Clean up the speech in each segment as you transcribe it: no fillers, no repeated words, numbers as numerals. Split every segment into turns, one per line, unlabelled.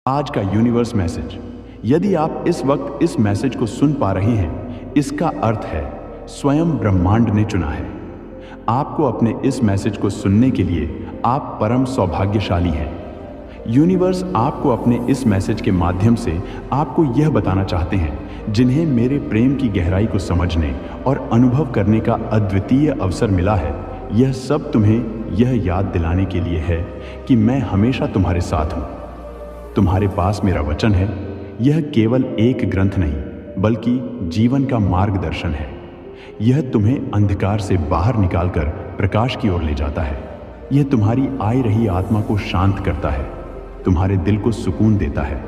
आज का universe message. यदि आप इस वक्त इस मैसेज को सुन पा रहे हैं, इसका अर्थ है स्वयं ब्रह्मांड ने चुना है आपको। अपने इस मैसेज को सुनने के लिए आप परम सौभाग्यशाली हैं। यूनिवर्स आपको अपने इस मैसेज के माध्यम से आपको यह बताना चाहते हैं, जिन्हें मेरे प्रेम की गहराई को समझने और अनुभव करने का अद्वितीय अवसर मिला है, यह सब तुम्हें यह याद दिलाने के लिए है कि मैं हमेशा तुम्हारे साथ हूँ। तुम्हारे पास मेरा वचन है। यह केवल एक ग्रंथ नहीं, बल्कि जीवन का मार्गदर्शन है। यह तुम्हें अंधकार से बाहर निकालकर प्रकाश की ओर ले जाता है। यह तुम्हारी आई रही आत्मा को शांत करता है, तुम्हारे दिल को सुकून देता है।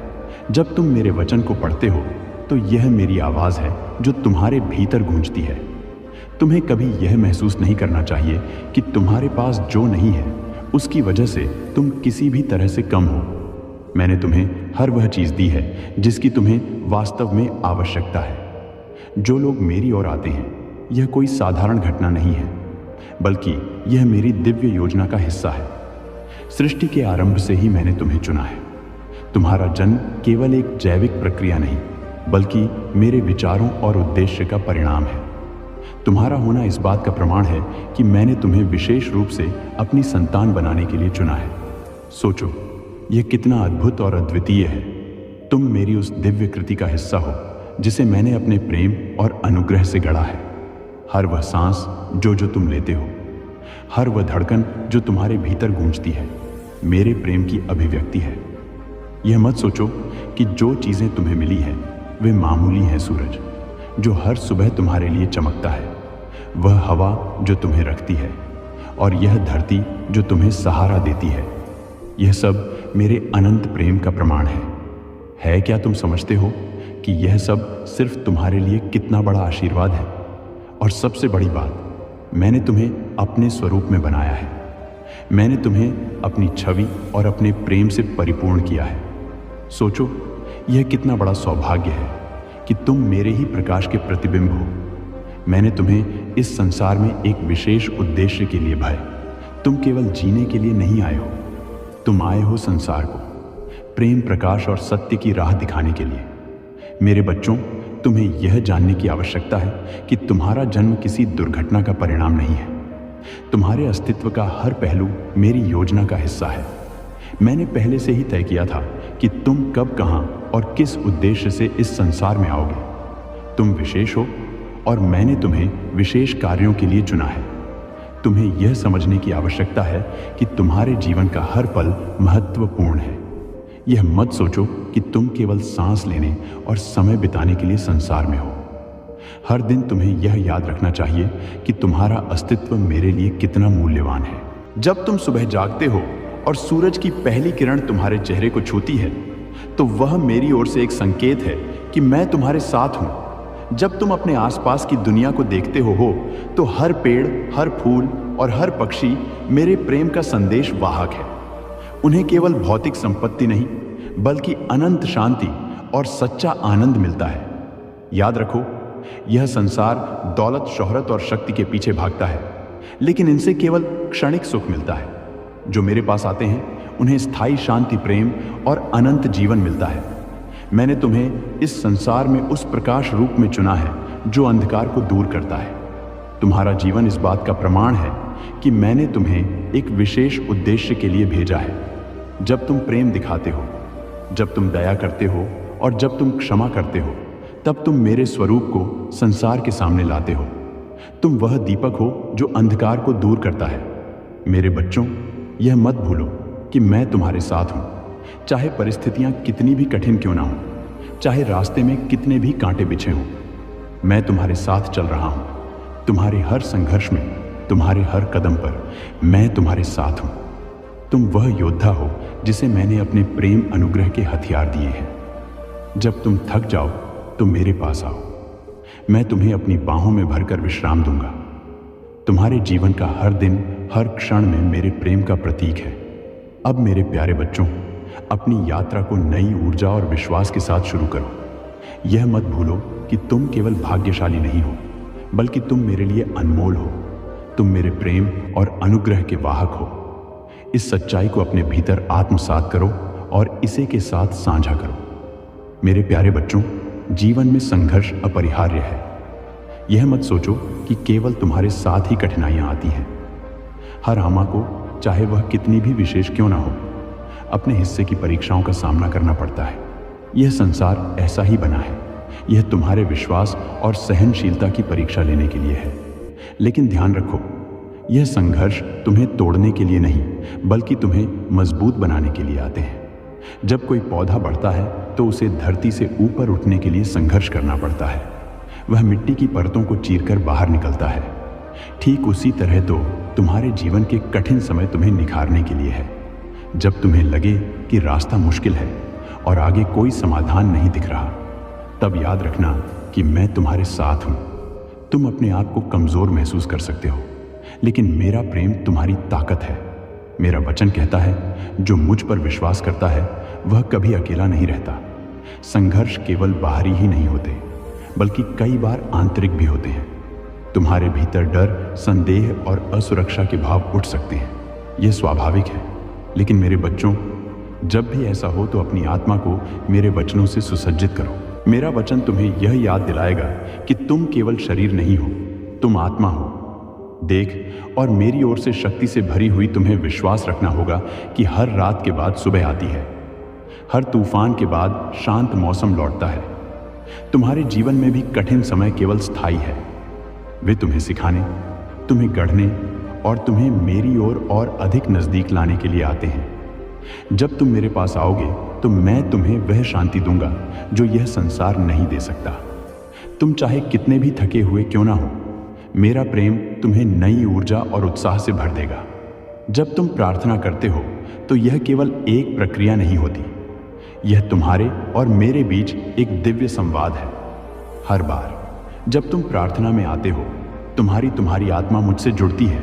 जब तुम मेरे वचन को पढ़ते हो तो यह मेरी आवाज़ है जो तुम्हारे भीतर गूंजती है। तुम्हें कभी यह महसूस नहीं करना चाहिए कि तुम्हारे पास जो नहीं है उसकी वजह से तुम किसी भी तरह से कम हो। मैंने तुम्हें हर वह चीज़ दी है जिसकी तुम्हें वास्तव में आवश्यकता है। जो लोग मेरी ओर आते हैं, यह कोई साधारण घटना नहीं है, बल्कि यह मेरी दिव्य योजना का हिस्सा है। सृष्टि के आरंभ से ही मैंने तुम्हें चुना है। तुम्हारा जन्म केवल एक जैविक प्रक्रिया नहीं, बल्कि मेरे विचारों और उद्देश्य का परिणाम है। तुम्हारा होना इस बात का प्रमाण है कि मैंने तुम्हें विशेष रूप से अपनी संतान बनाने के लिए चुना है। सोचो, यह कितना अद्भुत और अद्वितीय है। तुम मेरी उस दिव्य कृति का हिस्सा हो जिसे मैंने अपने प्रेम और अनुग्रह से गढ़ा है। हर वह सांस जो तुम लेते हो, हर वह धड़कन जो तुम्हारे भीतर गूंजती है, मेरे प्रेम की अभिव्यक्ति है। यह मत सोचो कि जो चीज़ें तुम्हें मिली हैं वे मामूली हैं। सूरज जो हर सुबह तुम्हारे लिए चमकता है, वह हवा जो तुम्हें रखती है, और यह धरती जो तुम्हें सहारा देती है, यह सब मेरे अनंत प्रेम का प्रमाण है। क्या तुम समझते हो कि यह सब सिर्फ तुम्हारे लिए कितना बड़ा आशीर्वाद है? और सबसे बड़ी बात, मैंने तुम्हें अपने स्वरूप में बनाया है। मैंने तुम्हें अपनी छवि और अपने प्रेम से परिपूर्ण किया है। सोचो, यह कितना बड़ा सौभाग्य है कि तुम मेरे ही प्रकाश के प्रतिबिंब हो। मैंने तुम्हें इस संसार में एक विशेष उद्देश्य के लिए भाई। तुम केवल जीने के लिए नहीं आए हो, तुम आए हो संसार को प्रेम, प्रकाश और सत्य की राह दिखाने के लिए। मेरे बच्चों, तुम्हें यह जानने की आवश्यकता है कि तुम्हारा जन्म किसी दुर्घटना का परिणाम नहीं है। तुम्हारे अस्तित्व का हर पहलू मेरी योजना का हिस्सा है। मैंने पहले से ही तय किया था कि तुम कब, कहां और किस उद्देश्य से इस संसार में आओगे। तुम विशेष हो और मैंने तुम्हें विशेष कार्यों के लिए चुना है। तुम्हें यह समझने की आवश्यकता है कि तुम्हारे जीवन का हर पल महत्वपूर्ण है। यह मत सोचो कि तुम केवल सांस लेने और समय बिताने के लिए संसार में हो। हर दिन तुम्हें यह याद रखना चाहिए कि तुम्हारा अस्तित्व मेरे लिए कितना मूल्यवान है। जब तुम सुबह जागते हो और सूरज की पहली किरण तुम्हारे चेहरे को छूती है, तो वह मेरी ओर से एक संकेत है कि मैं तुम्हारे साथ हूं। जब तुम अपने आसपास की दुनिया को देखते हो तो हर पेड़, हर फूल और हर पक्षी मेरे प्रेम का संदेश वाहक है। उन्हें केवल भौतिक संपत्ति नहीं, बल्कि अनंत शांति और सच्चा आनंद मिलता है। याद रखो, यह संसार दौलत, शोहरत और शक्ति के पीछे भागता है, लेकिन इनसे केवल क्षणिक सुख मिलता है। जो मेरे पास आते हैं उन्हें स्थायी शांति, प्रेम और अनंत जीवन मिलता है। मैंने तुम्हें इस संसार में उस प्रकाश रूप में चुना है जो अंधकार को दूर करता है। तुम्हारा जीवन इस बात का प्रमाण है कि मैंने तुम्हें एक विशेष उद्देश्य के लिए भेजा है। जब तुम प्रेम दिखाते हो, जब तुम दया करते हो और जब तुम क्षमा करते हो, तब तुम मेरे स्वरूप को संसार के सामने लाते हो। तुम वह दीपक हो जो अंधकार को दूर करता है। मेरे बच्चों, यह मत भूलो कि मैं तुम्हारे साथ हूँ। चाहे परिस्थितियां कितनी भी कठिन क्यों ना हो, चाहे रास्ते में कितने भी कांटे बिछे हों, मैं तुम्हारे साथ चल रहा हूं। तुम्हारे हर संघर्ष में, तुम्हारे हर कदम पर मैं तुम्हारे साथ हूं। तुम वह योद्धा हो जिसे मैंने अपने प्रेम अनुग्रह के हथियार दिए हैं। जब तुम थक जाओ तो मेरे पास आओ। मैं तुम्हें अपनी बाहों में भरकर विश्राम दूंगा। तुम्हारे जीवन का हर दिन, हर क्षण में मेरे प्रेम का प्रतीक है। अब मेरे प्यारे बच्चों, अपनी यात्रा को नई ऊर्जा और विश्वास के साथ शुरू करो। यह मत भूलो कि तुम केवल भाग्यशाली नहीं हो, बल्कि तुम मेरे लिए अनमोल हो। तुम मेरे प्रेम और अनुग्रह के वाहक हो। इस सच्चाई को अपने भीतर आत्मसात करो और इसे के साथ साझा करो। मेरे प्यारे बच्चों, जीवन में संघर्ष अपरिहार्य है। यह मत सोचो कि केवल तुम्हारे साथ ही कठिनाइयां आती हैं। हर आमा को, चाहे वह कितनी भी विशेष क्यों ना हो, अपने हिस्से की परीक्षाओं का सामना करना पड़ता है। यह संसार ऐसा ही बना है। यह तुम्हारे विश्वास और सहनशीलता की परीक्षा लेने के लिए है। लेकिन ध्यान रखो, यह संघर्ष तुम्हें तोड़ने के लिए नहीं, बल्कि तुम्हें मजबूत बनाने के लिए आते हैं। जब कोई पौधा बढ़ता है तो उसे धरती से ऊपर उठने के लिए संघर्ष करना पड़ता है। वह मिट्टी की परतों को चीरकर बाहर निकलता है। ठीक उसी तरह तो तुम्हारे जीवन के कठिन समय तुम्हें निखारने के लिए है। जब तुम्हें लगे कि रास्ता मुश्किल है और आगे कोई समाधान नहीं दिख रहा, तब याद रखना कि मैं तुम्हारे साथ हूं। तुम अपने आप को कमजोर महसूस कर सकते हो, लेकिन मेरा प्रेम तुम्हारी ताकत है। मेरा वचन कहता है, जो मुझ पर विश्वास करता है वह कभी अकेला नहीं रहता। संघर्ष केवल बाहरी ही नहीं होते, बल्कि कई बार आंतरिक भी होते हैं। तुम्हारे भीतर डर, संदेह और असुरक्षा के भाव उठ सकते हैं। यह स्वाभाविक है। लेकिन मेरे बच्चों, जब भी ऐसा हो तो अपनी आत्मा को मेरे वचनों से सुसज्जित करो। मेरा वचन तुम्हें यह याद दिलाएगा कि तुम केवल शरीर नहीं हो, तुम आत्मा हो। देख, और मेरी ओर से शक्ति से भरी हुई तुम्हें विश्वास रखना होगा कि हर रात के बाद सुबह आती है। हर तूफान के बाद शांत मौसम लौटता है। तुम्हारे जीवन में भी कठिन समय केवल स्थायी है। वे तुम्हें सिखाने, तुम्हें गढ़ने और तुम्हें मेरी ओर और अधिक नजदीक लाने के लिए आते हैं। जब तुम मेरे पास आओगे तो मैं तुम्हें वह शांति दूंगा जो यह संसार नहीं दे सकता। तुम चाहे कितने भी थके हुए क्यों ना हो, मेरा प्रेम तुम्हें नई ऊर्जा और उत्साह से भर देगा। जब तुम प्रार्थना करते हो तो यह केवल एक प्रक्रिया नहीं होती, यह तुम्हारे और मेरे बीच एक दिव्य संवाद है। हर बार जब तुम प्रार्थना में आते हो, तुम्हारी आत्मा मुझसे जुड़ती है।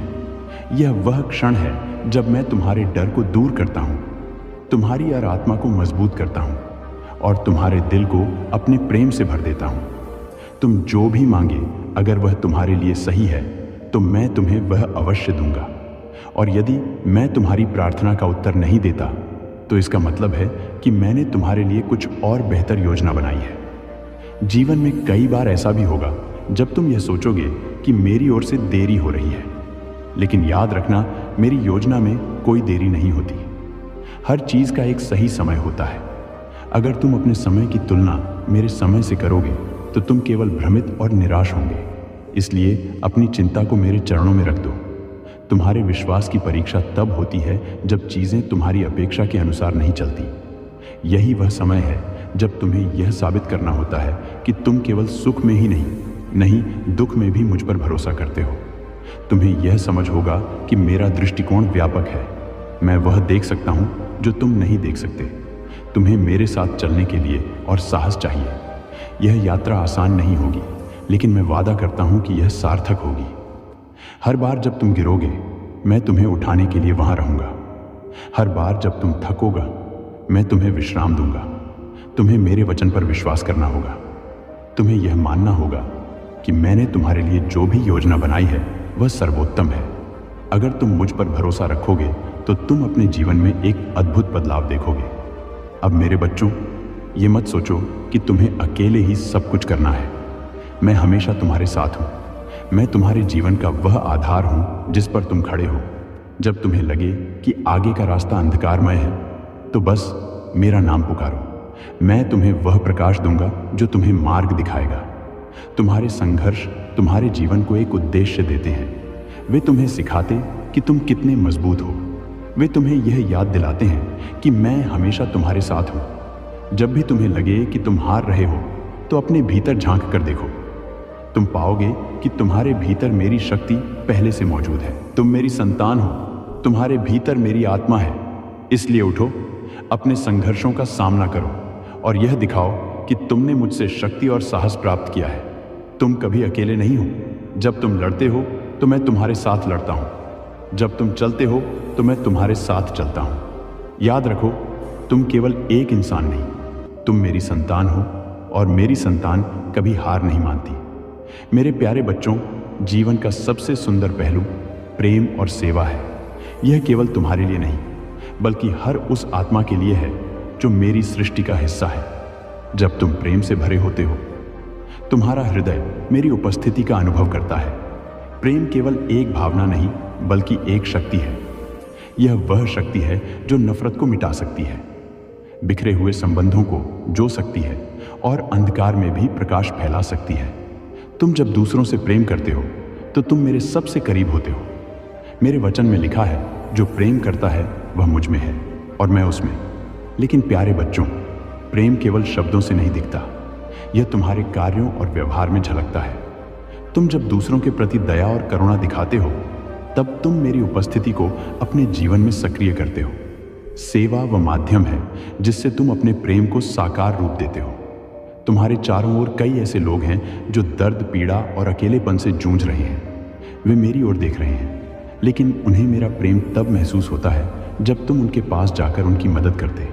यह वह क्षण है जब मैं तुम्हारे डर को दूर करता हूँ, तुम्हारी और आत्मा को मजबूत करता हूँ और तुम्हारे दिल को अपने प्रेम से भर देता हूँ। तुम जो भी मांगे, अगर वह तुम्हारे लिए सही है तो मैं तुम्हें वह अवश्य दूंगा। और यदि मैं तुम्हारी प्रार्थना का उत्तर नहीं देता तो इसका मतलब है कि मैंने तुम्हारे लिए कुछ और बेहतर योजना बनाई है। जीवन में कई बार ऐसा भी होगा जब तुम यह सोचोगे कि मेरी ओर से देरी हो रही है, लेकिन याद रखना, मेरी योजना में कोई देरी नहीं होती। हर चीज का एक सही समय होता है। अगर तुम अपने समय की तुलना मेरे समय से करोगे तो तुम केवल भ्रमित और निराश होंगे। इसलिए अपनी चिंता को मेरे चरणों में रख दो। तुम्हारे विश्वास की परीक्षा तब होती है जब चीजें तुम्हारी अपेक्षा के अनुसार नहीं चलती। यही वह समय है जब तुम्हें यह साबित करना होता है कि तुम केवल सुख में ही नहीं, दुख में भी मुझ पर भरोसा करते हो। तुम्हें यह समझ होगा कि मेरा दृष्टिकोण व्यापक है। मैं वह देख सकता हूं जो तुम नहीं देख सकते। तुम्हें मेरे साथ चलने के लिए और साहस चाहिए। यह यात्रा आसान नहीं होगी, लेकिन मैं वादा करता हूं कि यह सार्थक होगी। हर बार जब तुम गिरोगे, मैं तुम्हें उठाने के लिए वहां रहूंगा। हर बार जब तुम थकोगा, मैं तुम्हें विश्राम दूंगा। तुम्हें मेरे वचन पर विश्वास करना होगा। तुम्हें यह मानना होगा कि मैंने तुम्हारे लिए जो भी योजना बनाई है वह सर्वोत्तम है। अगर तुम मुझ पर भरोसा रखोगे तो तुम अपने जीवन में एक अद्भुत बदलाव देखोगे। अब मेरे बच्चों, ये मत सोचो कि तुम्हें अकेले ही सब कुछ करना है। मैं हमेशा तुम्हारे साथ हूँ। मैं तुम्हारे जीवन का वह आधार हूँ जिस पर तुम खड़े हो। जब तुम्हें लगे कि आगे का रास्ता अंधकारमय है, तो बस मेरा नाम पुकारो। मैं तुम्हें वह प्रकाश दूंगा जो तुम्हें मार्ग दिखाएगा। तुम्हारे संघर्ष तुम्हारे जीवन को एक उद्देश्य देते हैं। वे तुम्हें सिखाते कि तुम कितने मजबूत हो। वे तुम्हें यह याद दिलाते हैं कि मैं हमेशा तुम्हारे साथ हूँ। जब भी तुम्हें लगे कि तुम हार रहे हो, तो अपने भीतर झांक कर देखो। तुम पाओगे कि तुम्हारे भीतर मेरी शक्ति पहले से मौजूद है। तुम मेरी संतान हो, तुम्हारे भीतर मेरी आत्मा है। इसलिए उठो, अपने संघर्षों का सामना करो और यह दिखाओ कि तुमने मुझसे शक्ति और साहस प्राप्त किया है। तुम कभी अकेले नहीं हो। जब तुम लड़ते हो तो मैं तुम्हारे साथ लड़ता हूँ। जब तुम चलते हो तो मैं तुम्हारे साथ चलता हूँ। याद रखो, तुम केवल एक इंसान नहीं, तुम मेरी संतान हो और मेरी संतान कभी हार नहीं मानती। मेरे प्यारे बच्चों, जीवन का सबसे सुंदर पहलू प्रेम और सेवा है। यह केवल तुम्हारे लिए नहीं, बल्कि हर उस आत्मा के लिए है जो मेरी सृष्टि का हिस्सा है। जब तुम प्रेम से भरे होते हो, तुम्हारा हृदय मेरी उपस्थिति का अनुभव करता है। प्रेम केवल एक भावना नहीं, बल्कि एक शक्ति है। यह वह शक्ति है जो नफरत को मिटा सकती है, बिखरे हुए संबंधों को जो सकती है और अंधकार में भी प्रकाश फैला सकती है। तुम जब दूसरों से प्रेम करते हो तो तुम मेरे सबसे करीब होते हो। मेरे वचन में लिखा है, जो प्रेम करता है वह मुझ में है और मैं उसमें। लेकिन प्यारे बच्चों, प्रेम केवल शब्दों से नहीं दिखता, यह तुम्हारे कार्यों और व्यवहार में झलकता है। तुम जब दूसरों के प्रति दया और करुणा दिखाते हो, तब तुम मेरी उपस्थिति को अपने जीवन में सक्रिय करते हो। सेवा वह माध्यम है जिससे तुम अपने प्रेम को साकार रूप देते हो। तुम्हारे चारों ओर कई ऐसे लोग हैं जो दर्द, पीड़ा और अकेलेपन से जूझ रहे हैं। वे मेरी ओर देख रहे हैं, लेकिन उन्हें मेरा प्रेम तब महसूस होता है जब तुम उनके पास जाकर उनकी मदद करते।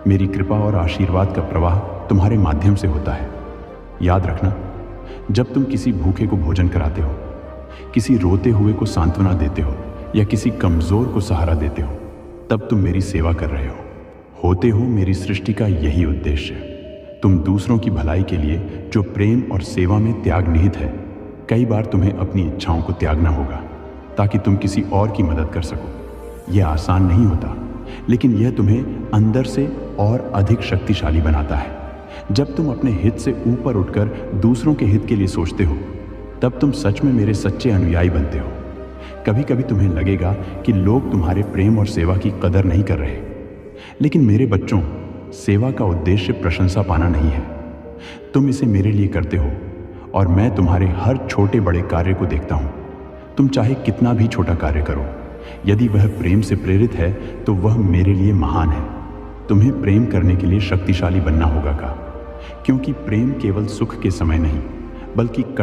मेरी कृपा और आशीर्वाद का प्रवाह तुम्हारे माध्यम से होता है। याद रखना, जब तुम किसी भूखे को भोजन कराते हो, किसी रोते हुए को सांत्वना देते हो या किसी कमजोर को सहारा देते हो, तब तुम मेरी सेवा कर रहे होते हो। मेरी सृष्टि का यही उद्देश्य है। तुम दूसरों की भलाई के लिए जो प्रेम और सेवा में त्याग निहित है, कई बार तुम्हें अपनी इच्छाओं को त्यागना होगा ताकि तुम किसी और की मदद कर सको। यह आसान नहीं होता, लेकिन यह तुम्हें अंदर से और अधिक शक्तिशाली बनाता है। जब तुम अपने हित से ऊपर उठकर दूसरों के हित के लिए सोचते हो, तब तुम सच में मेरे सच्चे अनुयायी बनते हो। कभी कभी तुम्हें लगेगा कि लोग तुम्हारे प्रेम और सेवा की कदर नहीं कर रहे, लेकिन मेरे बच्चों, सेवा का उद्देश्य प्रशंसा पाना नहीं है। तुम इसे मेरे लिए करते हो और मैं तुम्हारे हर छोटे बड़े कार्य को देखता हूं। तुम चाहे कितना भी छोटा कार्य करो, यदि वह प्रेम से प्रेरित है तो वह मेरे लिए महान है। तुम्हें प्रेम करने के लिए शक्तिशाली बनना होगा क्योंकि प्रेम केवल सुख के समय नहीं, बल्कि कठिन